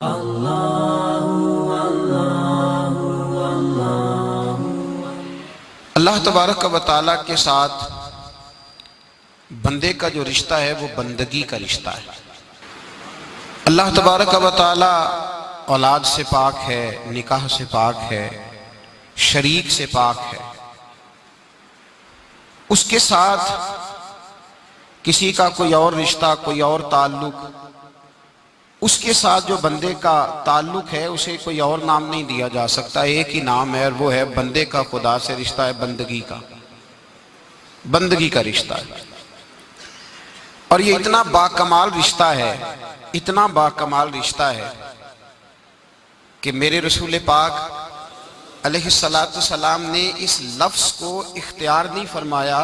اللہ تبارک و تعالیٰ کے ساتھ بندے کا جو رشتہ ہے وہ بندگی کا رشتہ ہے۔ اللہ تبارک و تعالیٰ اولاد سے پاک ہے، نکاح سے پاک ہے، شریک سے پاک ہے۔ اس کے ساتھ کسی کا کوئی اور رشتہ، کوئی اور تعلق، اس کے ساتھ جو بندے کا تعلق ہے اسے کوئی اور نام نہیں دیا جا سکتا، ایک ہی نام ہے اور وہ ہے بندے کا خدا سے رشتہ ہے، بندگی کا رشتہ ہے۔ اور یہ اتنا باکمال رشتہ ہے، اتنا باکمال رشتہ ہے کہ میرے رسول پاک علیہ السلام نے اس لفظ کو اختیار نہیں فرمایا،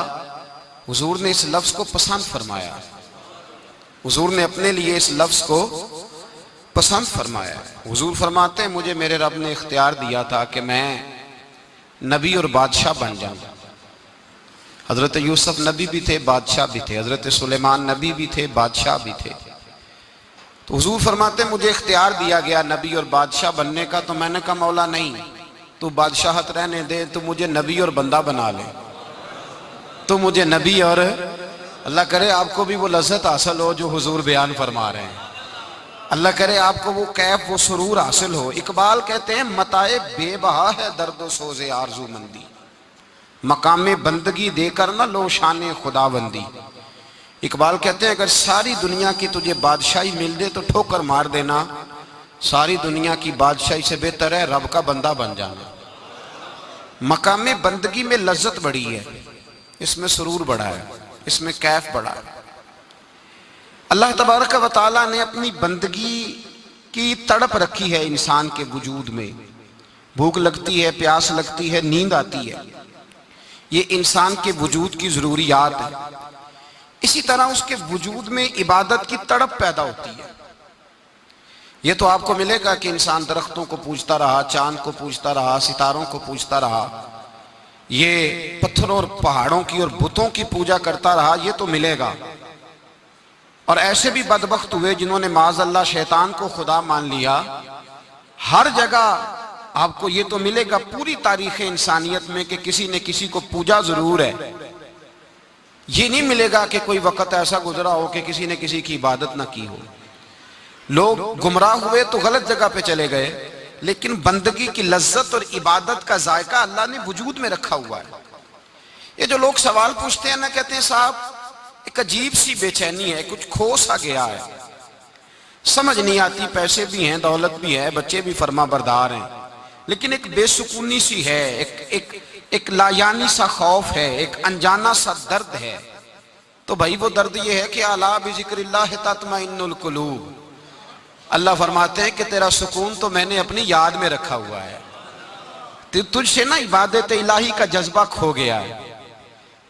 حضور نے اس لفظ کو پسند فرمایا۔ حضور نے اپنے لیے اس لفظ کو پسند فرمایا۔ حضور فرماتے ہیں مجھے میرے رب نے اختیار دیا تھا کہ میں نبی اور بادشاہ بن جاؤں۔ حضرت یوسف نبی بھی تھے، بادشاہ بھی تھے، حضرت سلیمان نبی بھی تھے، بادشاہ بھی تھے۔ تو حضور فرماتے ہیں مجھے اختیار دیا گیا نبی اور بادشاہ بننے کا، تو میں نے کہا مولا نہیں، تو بادشاہت رہنے دے، تو مجھے نبی اور بندہ بنا لے، تو مجھے نبی اور اللہ کرے آپ کو بھی وہ لذت حاصل ہو جو حضور بیان فرما رہے ہیں، اللہ کرے آپ کو وہ کیف، وہ سرور حاصل ہو۔ اقبال کہتے ہیں متاع بے بہا ہے درد و سوز آرزو مندی، مقام بندگی دے کر نہ لو شان خدا بندی۔ اقبال کہتے ہیں اگر ساری دنیا کی تجھے بادشاہی مل دے تو ٹھوکر مار دینا، ساری دنیا کی بادشاہی سے بہتر ہے رب کا بندہ بن جانا۔ مقام بندگی میں لذت بڑی ہے، اس میں سرور بڑا ہے، اس میں کیف بڑا ہے۔ اللہ تبارک و تعالیٰ نے اپنی بندگی کی تڑپ رکھی ہے انسان کے وجود میں، بھوک لگتی ہے، پیاس لگتی ہے، نیند آتی ہے، یہ انسان کے وجود کی ضروریات ہیں۔ اسی طرح اس کے وجود میں عبادت کی تڑپ پیدا ہوتی ہے۔ یہ تو آپ کو ملے گا کہ انسان درختوں کو پوجتا رہا، چاند کو پوجتا رہا، ستاروں کو پوجتا رہا، یہ پتھروں اور پہاڑوں کی اور بتوں کی پوجا کرتا رہا، یہ تو ملے گا۔ اور ایسے بھی بدبخت ہوئے جنہوں نے معاذ اللہ شیطان کو خدا مان لیا۔ ہر جگہ آپ کو یہ تو ملے گا پوری تاریخ انسانیت میں کہ کسی نے کسی کو پوجا ضرور ہے، یہ نہیں ملے گا کہ کوئی وقت ایسا گزرا ہو کہ کسی نے کسی کی عبادت نہ کی ہو۔ لوگ گمراہ ہوئے تو غلط جگہ پہ چلے گئے، لیکن بندگی کی لذت اور عبادت کا ذائقہ اللہ نے وجود میں رکھا ہوا ہے۔ یہ جو لوگ سوال پوچھتے ہیں نا، کہتے ہیں صاحب ایک عجیب سی بے چینی ہے، کچھ کھو سا گیا ہے، سمجھ نہیں آتی، پیسے بھی ہیں، دولت بھی ہے، بچے بھی فرما بردار ہیں، لیکن ایک بے سکونی سی ہے، ایک لایانی سا خوف ہے، ایک انجانا سا درد ہے۔ تو بھائی وہ درد یہ ہے کہ الا بذکر اللہ تطمئن القلوب۔ اللہ فرماتے ہیں کہ تیرا سکون تو میں نے اپنی یاد میں رکھا ہوا ہے، تجھ سے نا عبادت الہی کا جذبہ کھو گیا ہے،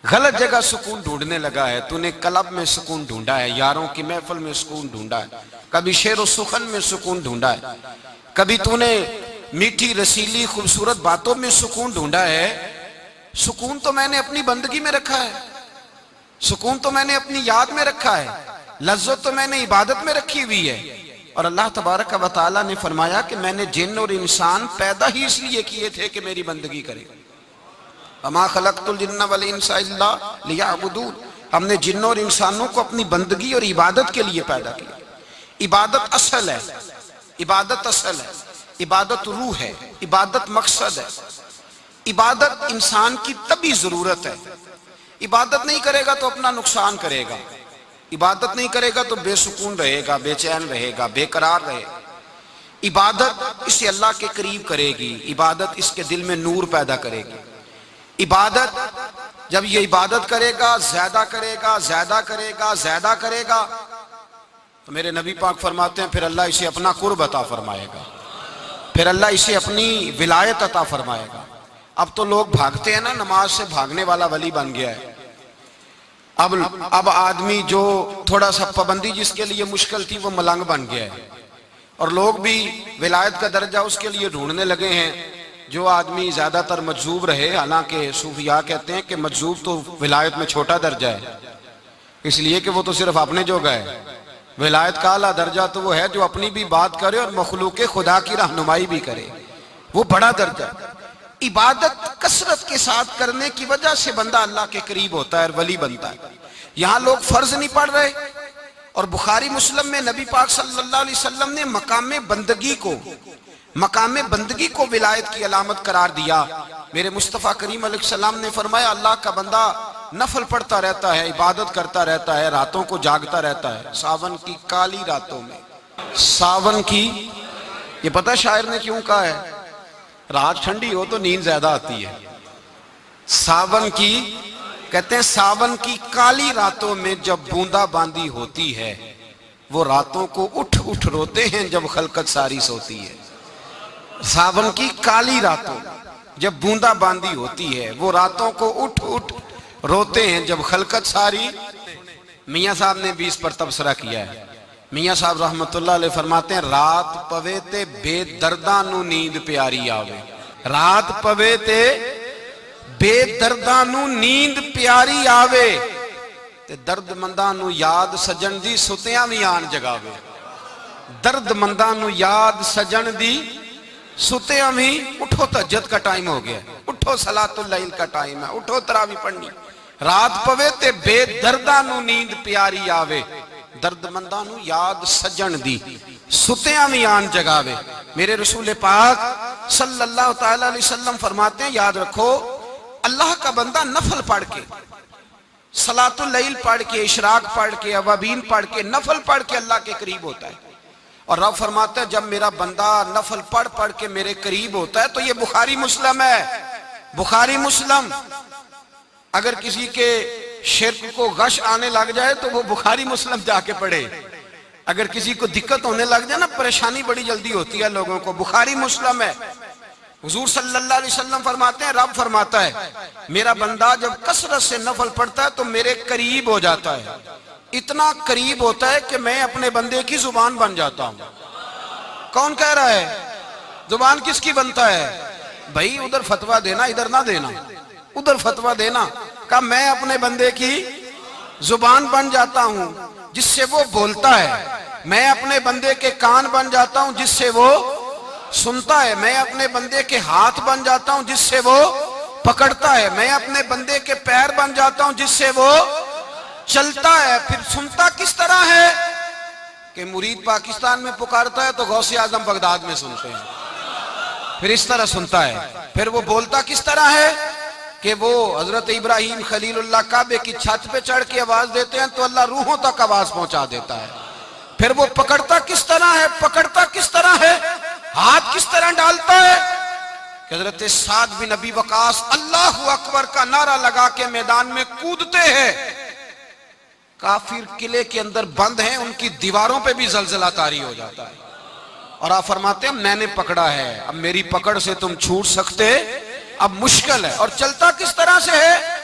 غلط جگہ سکون ڈھونڈنے لگا ہے، تو نے کلب میں سکون ڈھونڈا ہے، یاروں کی محفل میں سکون ڈھونڈا ہے، کبھی شعر و سخن میں سکون ڈھونڈا ہے، کبھی تو نے میٹھی رسیلی خوبصورت باتوں میں سکون ڈھونڈا ہے۔ سکون تو میں نے اپنی بندگی میں رکھا ہے، سکون تو میں نے اپنی یاد میں رکھا ہے، لذت تو میں نے عبادت میں رکھی ہوئی ہے۔ اور اللہ تبارک و تعالیٰ نے فرمایا کہ میں نے جن اور انسان پیدا ہی اس لیے کیے تھے کہ میری بندگی کرے۔ وَمَا خَلَقْتُ الْجِنَّ وَالْإِنسَ إِلَّا لِيَعْبُدُونِ، ہم نے جنوں اور انسانوں کو اپنی بندگی اور عبادت کے لیے پیدا کیا۔ عبادت اصل ہے، عبادت اصل ہے، عبادت روح ہے، عبادت مقصد ہے، عبادت انسان کی طبعی ضرورت ہے۔ عبادت نہیں کرے گا تو اپنا نقصان کرے گا، عبادت نہیں کرے گا تو بے سکون رہے گا، بے چین رہے گا، بے قرار رہے گا۔ عبادت اسے اللہ کے قریب کرے گی، عبادت اس کے دل میں نور پیدا کرے گی۔ عبادت جب یہ عبادت کرے گا، زیادہ کرے گا، زیادہ کرے گا، زیادہ کرے گا، تو میرے نبی پاک فرماتے ہیں پھر اللہ اسے اپنا قرب عطا فرمائے گا، پھر اللہ اسے اپنی ولایت عطا فرمائے گا۔ اب تو لوگ بھاگتے ہیں نا، نماز سے بھاگنے والا ولی بن گیا ہے۔ اب آدمی جو تھوڑا سا پابندی جس کے لیے مشکل تھی وہ ملنگ بن گیا ہے، اور لوگ بھی ولایت کا درجہ اس کے لیے ڈھونڈنے لگے ہیں۔ جو آدمی زیادہ تر مجذوب رہے، حالانکہ صوفیاء کہتے ہیں کہ مجذوب تو ولایت میں چھوٹا درجہ ہے، اس لیے کہ وہ تو صرف اپنے جوگا ہے، ولایت کا اعلیٰ درجہ تو وہ ہے جو اپنی بھی بات کرے اور مخلوق خدا کی رہنمائی بھی کرے، وہ بڑا درجہ۔ عبادت کثرت کے ساتھ کرنے کی وجہ سے بندہ اللہ کے قریب ہوتا ہے اور ولی بنتا ہے۔ یہاں لوگ فرض نہیں پڑھ رہے، اور بخاری مسلم میں نبی پاک صلی اللہ علیہ وسلم نے مقام بندگی کو ولایت کی علامت قرار دیا۔ میرے مصطفیٰ کریم علیہ السلام نے فرمایا اللہ کا بندہ نفل پڑھتا رہتا ہے، عبادت کرتا رہتا ہے، راتوں کو جاگتا رہتا ہے، ساون کی کالی راتوں میں۔ ساون کی، یہ پتہ شاعر نے کیوں کہا ہے؟ رات ٹھنڈی ہو تو نیند زیادہ آتی ہے۔ ساون کی، کہتے ہیں ساون کی کالی راتوں میں جب بوندا باندی ہوتی ہے، وہ راتوں کو اٹھ اٹھ روتے ہیں جب خلقت ساری سوتی ہے۔ ساون کی کالی راتوں جب بوندا باندی ہوتی ہے، وہ راتوں کو اٹھ اٹھ روتے ہیں جب خلقت ساری۔ میاں صاحب نے بھی اس پر تبصرہ کیا ہے۔ میاں صاحب رحمت اللہ علیہ فرماتے ہیں رات پوے تے بے درداں نو نیند پیاری آوے۔ رات پوے تے بے درداں نو نیند پیاری آوے، تے درد منداں نو یاد سجن دی ستیاں بھی آن جگاوے۔ درد منداں نو یاد سجن دی ستیاں بھی، اٹھو تہجد کا ٹائم ہو گیا، اٹھو صلاۃ اللیل کا ٹائم ہے، اٹھو تراویح پڑھنی۔ رات پوے تے بے درداں نو نیند پیاری آوے، درد منداں نو یاد سجن دی ستیاں بھی آن جگاوے۔ میرے رسول پاک صلی اللہ تعالیٰ علیہ وسلم فرماتے ہیں یاد رکھو، اللہ کا بندہ نفل پڑھ کے، صلاۃ اللیل پڑھ کے، اشراق پڑھ کے، اوابین پڑھ کے، نفل پڑھ کے اللہ کے قریب ہوتا ہے۔ اور رب فرماتا ہے جب میرا بندہ نفل پڑھ پڑھ کے میرے قریب ہوتا ہے، تو یہ بخاری مسلم ہے، بخاری مسلم۔ اگر کسی کے شرک کو غش آنے لگ جائے تو وہ بخاری مسلم جا کے پڑھے۔ اگر کسی کو دقت ہونے لگ جائے نا، پریشانی بڑی جلدی ہوتی ہے لوگوں کو، بخاری مسلم ہے۔ حضور صلی اللہ علیہ وسلم فرماتے ہیں، رب فرماتا ہے میرا بندہ جب کثرت سے نفل پڑھتا ہے تو میرے قریب ہو جاتا ہے، اتنا قریب ہوتا ہے کہ میں اپنے بندے کی زبان بن جاتا ہوں۔ کون کہہ رہا ہے؟ زبان کس کی بنتا ہے؟ بھائی ادھر فتویٰ دینا، ادھر نہ دینا، ادھر فتویٰ دینا۔ کہا میں اپنے بندے کی زبان بن جاتا ہوں جس سے وہ بولتا ہے، میں اپنے بندے کے کان بن جاتا ہوں جس سے وہ سنتا ہے، میں اپنے بندے کے ہاتھ بن جاتا ہوں جس سے وہ پکڑتا ہے، میں اپنے بندے کے پیر بن جاتا ہوں جس سے وہ چلتا ہے۔ پھر سنتا کس طرح ہے کہ مرید پاکستان میں پکارتا ہے تو غوث اعظم بغداد میں سنتے ہیں، پھر اس طرح سنتا ہے۔ پھر وہ بولتا کس طرح ہے کہ وہ حضرت ابراہیم خلیل اللہ کعبے کی چھت پہ چڑھ کے آواز دیتے ہیں تو اللہ روحوں تک آواز پہنچا دیتا ہے۔ پھر وہ پکڑتا کس طرح ہے، پکڑتا کس طرح ہے، ہاتھ کس طرح ڈالتا ہے کہ حضرت سعد بن ابی وقاص اللہ اکبر کا نعرہ لگا کے میدان میں کودتے ہیں، کافر قلعے کے اندر بند ہیں، ان کی دیواروں پہ بھی زلزلہ طاری ہو جاتا ہے، اور آپ فرماتے ہیں میں نے پکڑا ہے، اب میری پکڑ سے تم چھوٹ سکتے اب مشکل ہے۔ اور چلتا کس طرح سے ہے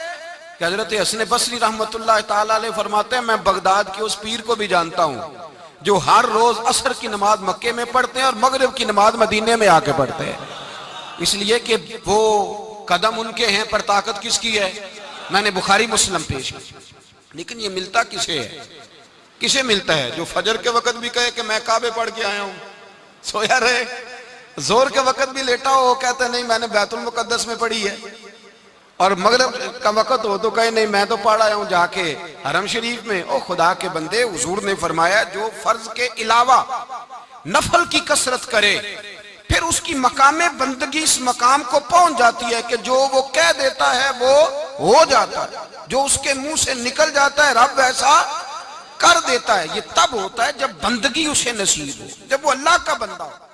کہ حضرت حسن بصری رحمت اللہ تعالیٰ علیہ فرماتے ہیں میں بغداد کے اس پیر کو بھی جانتا ہوں جو ہر روز عصر کی نماز مکے میں پڑھتے ہیں اور مغرب کی نماز مدینے میں آ کے پڑھتے ہیں، اس لیے کہ وہ قدم ان کے ہیں پر طاقت کس کی ہے؟ میں نے بخاری مسلم پیش کی۔ لیکن یہ ملتا کسے ہے؟ کسے ملتا ہے؟ جو فجر کے وقت بھی کہے کہ میں کعبے پڑھ کے آیا ہوں، سویا رہے، زور کے وقت بھی لیٹا ہو وہ کہتا ہے نہیں میں نے بیت المقدس میں پڑھی ہے، اور مغرب کا وقت ہو تو کہے نہیں میں تو پڑھ آیا ہوں جا کے حرم شریف میں۔ او خدا کے بندے، حضور نے فرمایا جو فرض کے علاوہ نفل کی کثرت کرے پھر اس کی مقام بندگی اس مقام کو پہنچ جاتی ہے کہ جو وہ کہہ دیتا ہے وہ ہو جاتا ہے، جو اس کے منہ سے نکل جاتا ہے رب ایسا کر دیتا ہے۔ یہ تب ہوتا ہے جب بندگی اسے نصیب ہو، جب وہ اللہ کا بندہ ہو۔